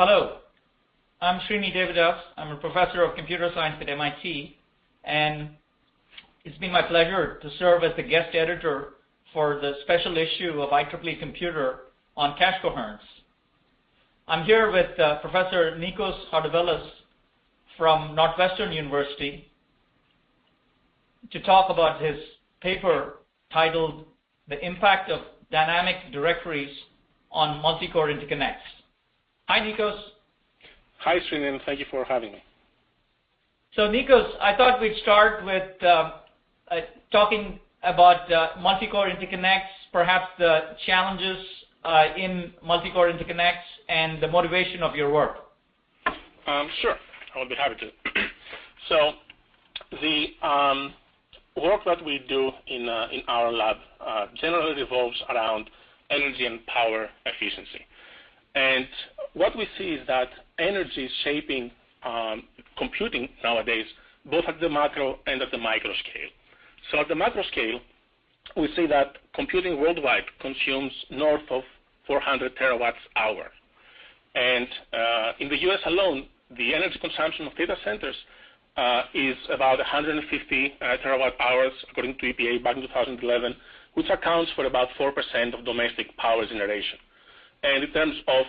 Hello, I'm Srini Devadas. I'm a professor of computer science at MIT, and it's been my pleasure to serve as the guest editor for the special issue of IEEE Computer on cache coherence. I'm here with Professor Nikos Hardavelis from Northwestern University to talk about his paper titled The Impact of Dynamic Directories on Multicore Interconnects. Hi, Nikos. Hi, Srini, and thank you for having me. So, Nikos, I thought we'd start with talking about multicore interconnects, perhaps the challenges in multicore interconnects and the motivation of your work. Sure, I would be happy to. So, the work that we do in our lab generally revolves around energy and power efficiency. And what we see is that energy is shaping computing nowadays, both at the macro and at the micro scale. So at the macro scale, we see that computing worldwide consumes north of 400 terawatts hour. And in the US alone, the energy consumption of data centers is about 150 terawatt hours, according to EPA back in 2011, which accounts for about 4% of domestic power generation. And in terms of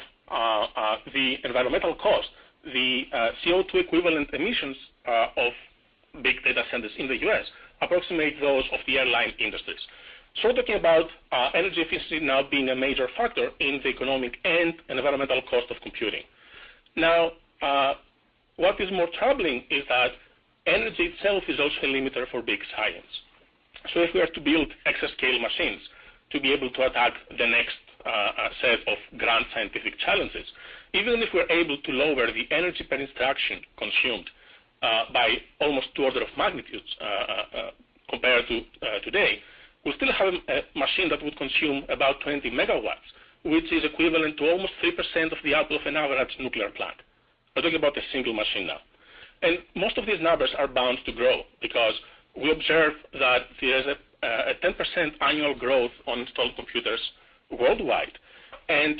the environmental cost, the CO2 equivalent emissions of big data centers in the US approximate those of the airline industries. So we're talking about energy efficiency now being a major factor in the economic and environmental cost of computing. Now, what is more troubling is that energy itself is also a limiter for big science. So if we are to build exascale machines to be able to attack the next set of grand scientific challenges, even if we're able to lower the energy per instruction consumed by almost 2 orders of magnitude compared to today, we still have a machine that would consume about 20 megawatts, which is equivalent to almost 3% of the output of an average nuclear plant. We're talking about a single machine now. And most of these numbers are bound to grow because we observe that there's a 10% annual growth on installed computers worldwide. And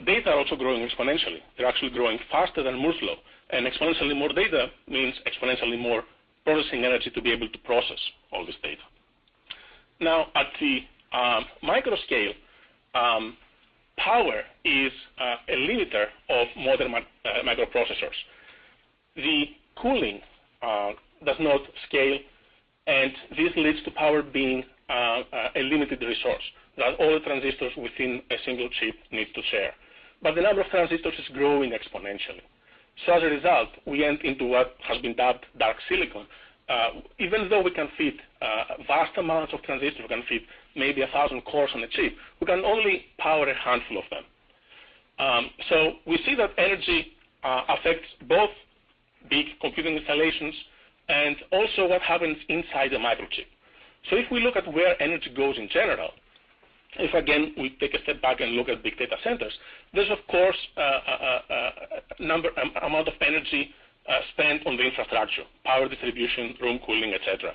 data are also growing exponentially. They're actually growing faster than Moore's law. And exponentially more data means exponentially more processing energy to be able to process all this data. Now, at the micro scale, power is a limiter of modern microprocessors. The cooling does not scale, and this leads to power being a limited resource that all the transistors within a single chip need to share. But the number of transistors is growing exponentially. So as a result, we end into what has been dubbed dark silicon. Even though we can fit vast amounts of transistors, we can fit maybe 1,000 cores on a chip, we can only power a handful of them. So we see that energy affects both big computing installations and also what happens inside the microchip. So if we look at where energy goes in general, if again we take a step back and look at big data centers, there's of course amount of energy spent on the infrastructure, power distribution, room cooling, etc.,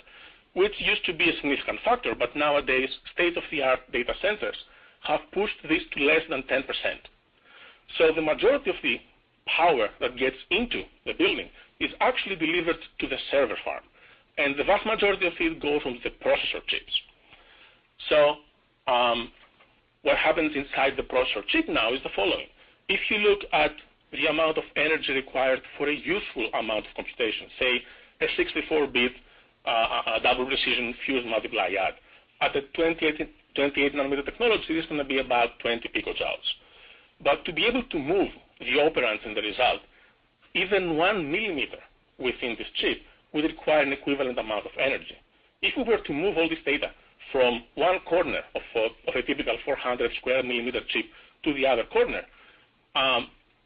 which used to be a significant factor, but nowadays state-of-the-art data centers have pushed this to less than 10%. So the majority of the power that gets into the building is actually delivered to the server farm, and the vast majority of it goes on the processor chips. So what happens inside the processor chip now is the following. If you look at the amount of energy required for a useful amount of computation, say a 64-bit double precision fuse multiply add, at the 28 nanometer technology, this is going to be about 20 picojoules. But to be able to move the operands in the result, even 1 millimeter within this chip would require an equivalent amount of energy. If we were to move all this data from one corner of a typical 400 square millimeter chip to the other corner,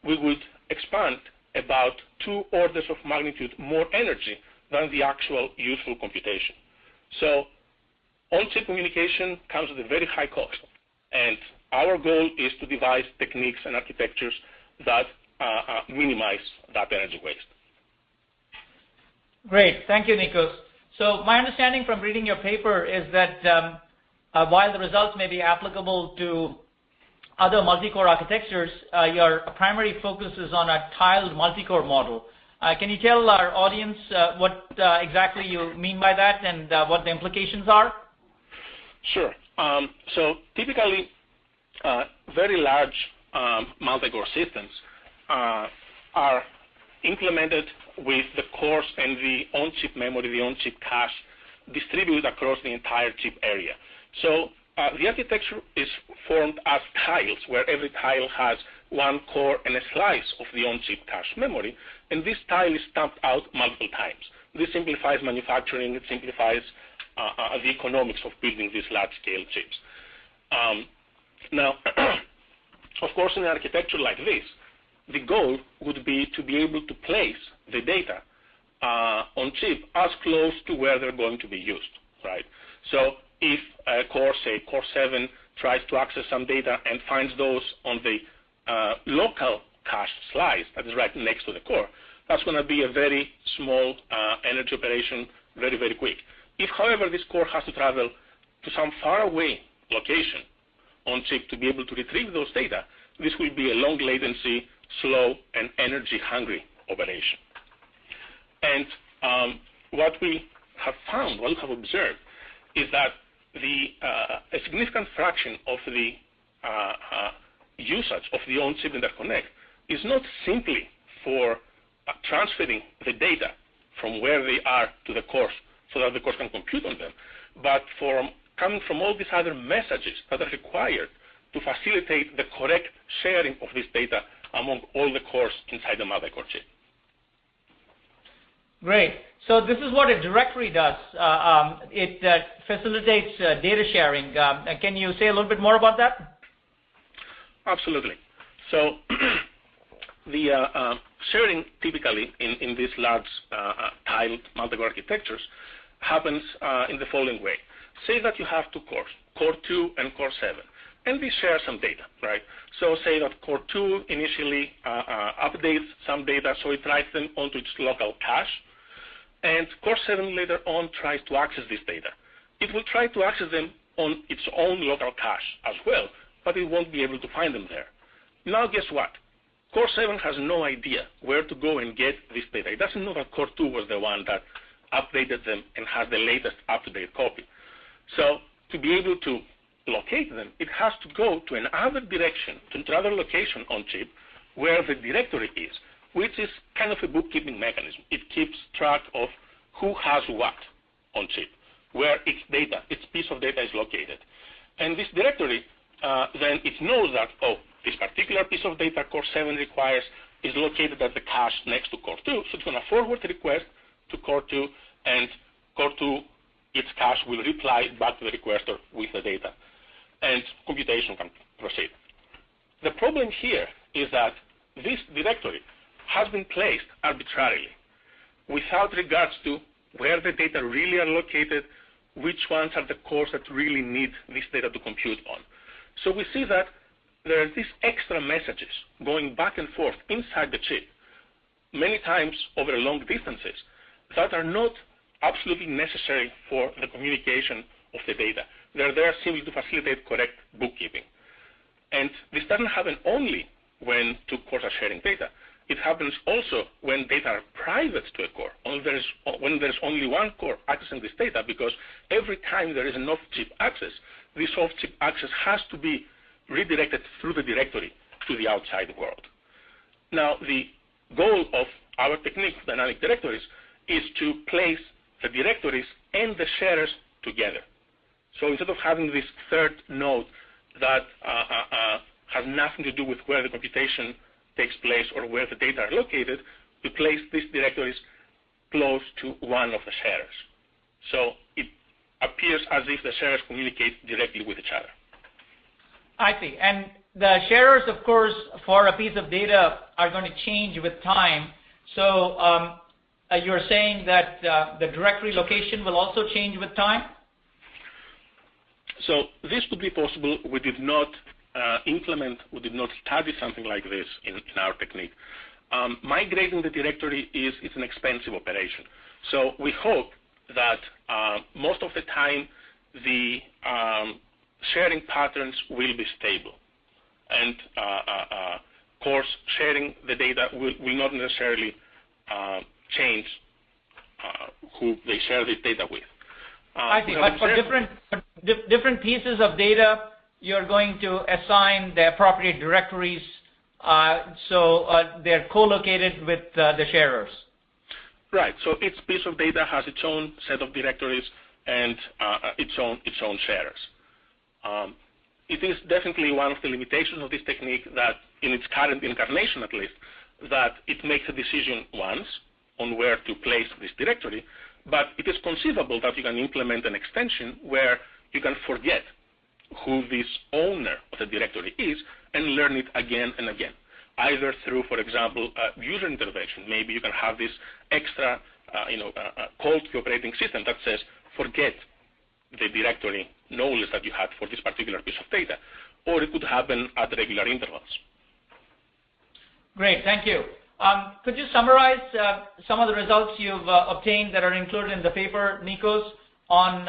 we would expand about 2 orders of magnitude more energy than the actual useful computation. So on-chip communication comes at a very high cost, and our goal is to devise techniques and architectures that minimize that energy waste. Great. Thank you, Nikos. So my understanding from reading your paper is that while the results may be applicable to other multi-core architectures, your primary focus is on a tiled multi-core model. Can you tell our audience what exactly you mean by that and what the implications are? Sure. So typically, very large multi-core systems are implemented with the cores and the on-chip memory, the on-chip cache, distributed across the entire chip area. So the architecture is formed as tiles, where every tile has one core and a slice of the on-chip cache memory, and this tile is stamped out multiple times. This simplifies manufacturing. It simplifies the economics of building these large-scale chips. Now, of course, in an architecture like this, the goal would be to be able to place the data on chip as close to where they're going to be used, right? So if a core, say core 7, tries to access some data and finds those on the local cache slice that is right next to the core, that's going to be a very small energy operation, very, very quick. If, however, this core has to travel to some faraway location on chip to be able to retrieve those data, this will be a long latency, slow, and energy-hungry operation. And what we have found, what we have observed, is that a significant fraction of the usage of the on-chip interconnect is not simply for transferring the data from where they are to the cores so that the cores can compute on them, but coming from all these other messages that are required to facilitate the correct sharing of this data among all the cores inside the multi-core chip. Great. So this is what a directory does. It facilitates data sharing. Can you say a little bit more about that? Absolutely. So the sharing typically in these large tiled multi-core architectures happens in the following way. Say that you have two cores, core 2 and core 7, and they share some data, right? So say that core 2 initially updates some data, so it writes them onto its local cache, and core 7 later on tries to access this data. It will try to access them on its own local cache as well, but it won't be able to find them there. Now guess what? Core 7 has no idea where to go and get this data. It doesn't know that core 2 was the one that updated them and has the latest up-to-date copy. So to be able to locate them, it has to go to another direction, to another location on chip where the directory is, which is kind of a bookkeeping mechanism. It keeps track of who has what on chip, where its data, its piece of data is located. And this directory, then it knows that, oh, this particular piece of data core 7 requires is located at the cache next to core 2, so it's going to forward the request to core 2, and core 2, its cache will reply back to the requester with the data, and computation can proceed. The problem here is that this directory has been placed arbitrarily without regards to where the data really are located, which ones are the cores that really need this data to compute on. So we see that there are these extra messages going back and forth inside the chip, many times over long distances, that are not absolutely necessary for the communication of the data. They're there simply to facilitate correct bookkeeping. And this doesn't happen only when two cores are sharing data. It happens also when data are private to a core, when there's only one core accessing this data, because every time there is an off-chip access, this off-chip access has to be redirected through the directory to the outside world. Now, the goal of our technique, dynamic directories, is to place the directories and the sharers together. So instead of having this third node that has nothing to do with where the computation takes place or where the data are located, we place these directories close to one of the sharers. So it appears as if the sharers communicate directly with each other. I see. And the sharers, of course, for a piece of data are going to change with time. So you're saying that the directory location will also change with time? So this would be possible. We did not we did not study something like this in our technique. Migrating the directory it's an expensive operation. So we hope that most of the time the sharing patterns will be stable. and cores sharing the data will not necessarily change who they share this data with. I see. But for different pieces of data, you're going to assign the appropriate directories, so they're co-located with the sharers. Right. So each piece of data has its own set of directories and its own sharers. It is definitely one of the limitations of this technique that, in its current incarnation at least, that it makes a decision once on where to place this directory, but it is conceivable that you can implement an extension where you can forget who this owner of the directory is and learn it again and again, either through, for example, user intervention. Maybe you can have this extra call to the operating system that says, forget the directory knowledge that you had for this particular piece of data, or it could happen at regular intervals. Great, thank you. Could you summarize some of the results you've obtained that are included in the paper, Nikos, on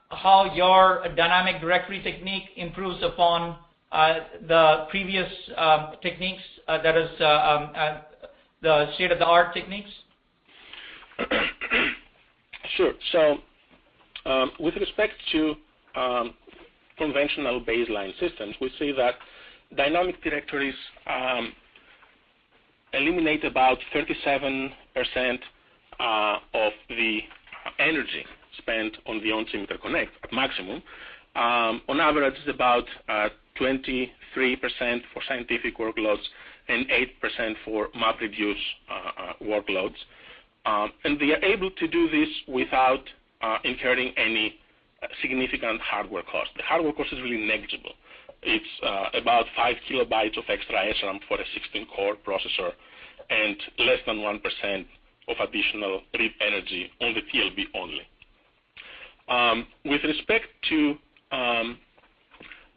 how your dynamic directory technique improves upon the previous techniques, that is, the state-of-the-art techniques? Sure. So with respect to conventional baseline systems, we see that dynamic directories eliminate about 37% of the energy spent on the on-chip interconnect at maximum. On average, it's about 23% for scientific workloads and 8% for MapReduce workloads. And they are able to do this without incurring any significant hardware cost. The hardware cost is really negligible. It's about 5 kilobytes of extra SRAM for a 16-core processor and less than 1% of additional read energy on the TLB only. With respect to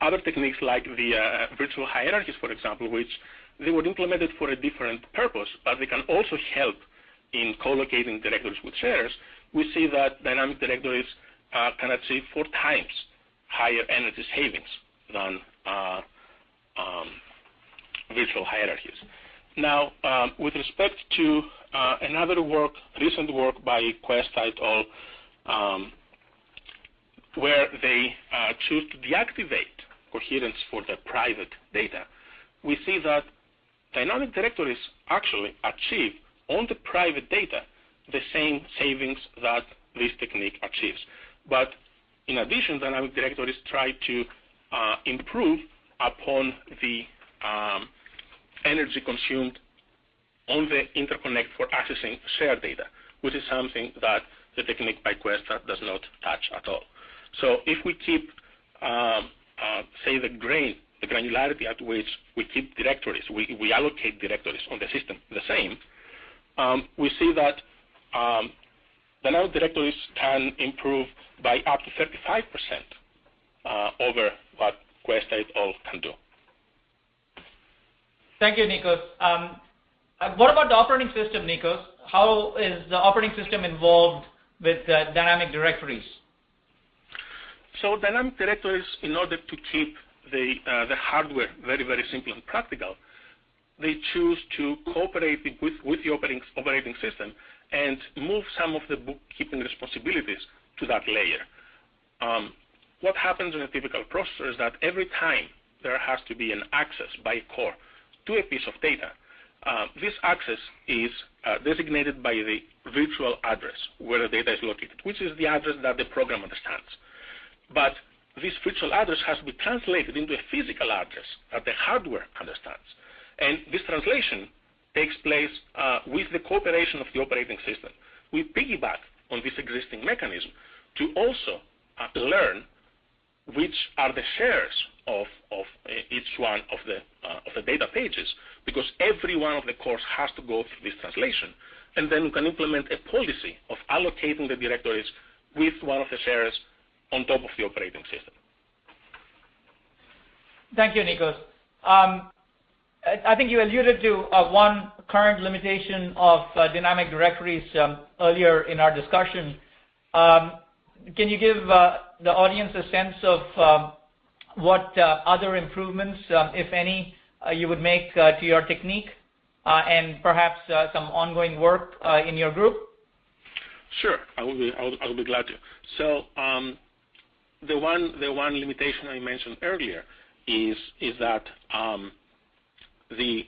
other techniques like the virtual hierarchies, for example, which they were implemented for a different purpose, but they can also help in co-locating directories with sharers, we see that dynamic directories can achieve 4 times higher energy savings than virtual hierarchies. Now, with respect to another work, recent work by Quest et al., where they choose to deactivate coherence for the private data, we see that dynamic directories actually achieve on the private data the same savings that this technique achieves. But in addition, dynamic directories try to improve upon the energy consumed on the interconnect for accessing shared data, which is something that the technique by Quest does not touch at all. So if we keep, say, the granularity at which we keep directories, we allocate directories on the system the same, we see that dynamic directories can improve by up to 35% over what Quest et al. Can do. Thank you, Nikos. What about the operating system, Nikos? How is the operating system involved with dynamic directories? So dynamic directories, in order to keep the hardware very, very simple and practical, they choose to cooperate with the operating system and move some of the bookkeeping responsibilities to that layer. What happens in a typical processor is that every time there has to be an access by a core to a piece of data, this access is designated by the virtual address where the data is located, which is the address that the program understands. But this virtual address has to be translated into a physical address that the hardware understands. And this translation takes place with the cooperation of the operating system. We piggyback on this existing mechanism to also learn which are the shares of each one of the data pages, because every one of the cores has to go through this translation. And then we can implement a policy of allocating the directories with one of the shares on top of the operating system. Thank you, Nikos. I think you alluded to one current limitation of dynamic directories earlier in our discussion. Can you give the audience a sense of what other improvements, if any, you would make to your technique, and perhaps some ongoing work in your group? Sure, I will be glad to. So the one limitation I mentioned earlier is that the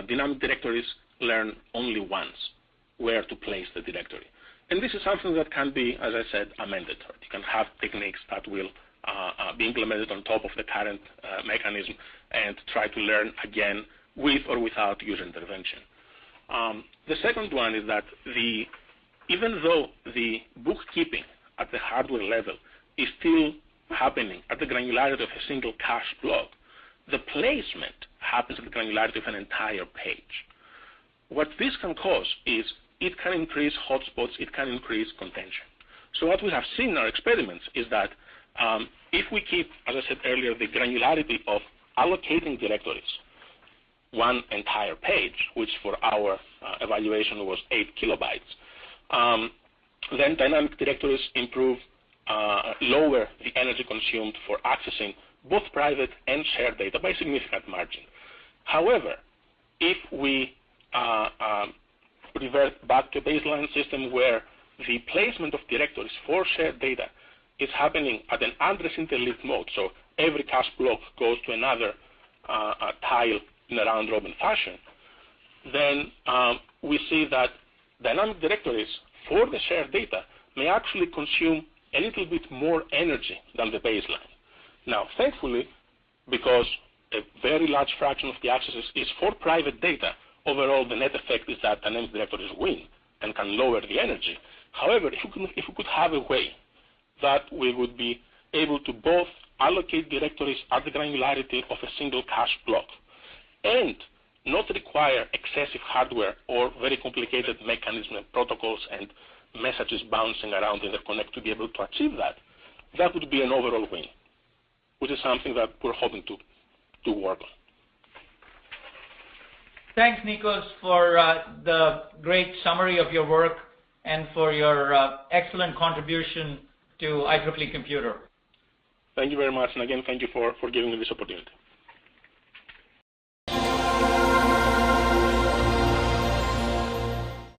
dynamic directories learn only once where to place the directory. And this is something that can be, as I said, amended. You can have techniques that will be implemented on top of the current mechanism and try to learn again with or without user intervention. The second one is that even though the bookkeeping at the hardware level is still happening at the granularity of a single cache block, the placement happens at the granularity of an entire page. What this can cause is it can increase hotspots, it can increase contention. So what we have seen in our experiments is that if we keep, as I said earlier, the granularity of allocating directories, one entire page, which for our evaluation was 8 kilobytes, then dynamic directories improve, lower the energy consumed for accessing both private and shared data by a significant margin. However, if we revert back to a baseline system where the placement of directories for shared data is happening at an address interleaved mode, so every cache block goes to another tile in a round-robin fashion, then we see that dynamic directories for the shared data may actually consume a little bit more energy than the baseline. Now, thankfully, because a very large fraction of the accesses is for private data, overall the net effect is that dynamic directories win and can lower the energy. However, if we could have a way that we would be able to both allocate directories at the granularity of a single cache block and not require excessive hardware or very complicated mechanism and protocols and messages bouncing around interconnect to be able to achieve that, that would be an overall win, which is something that we're hoping to work on. Thanks, Nikos, for the great summary of your work and for your excellent contribution to IEEE Computer. Thank you very much, and again, thank you for giving me this opportunity.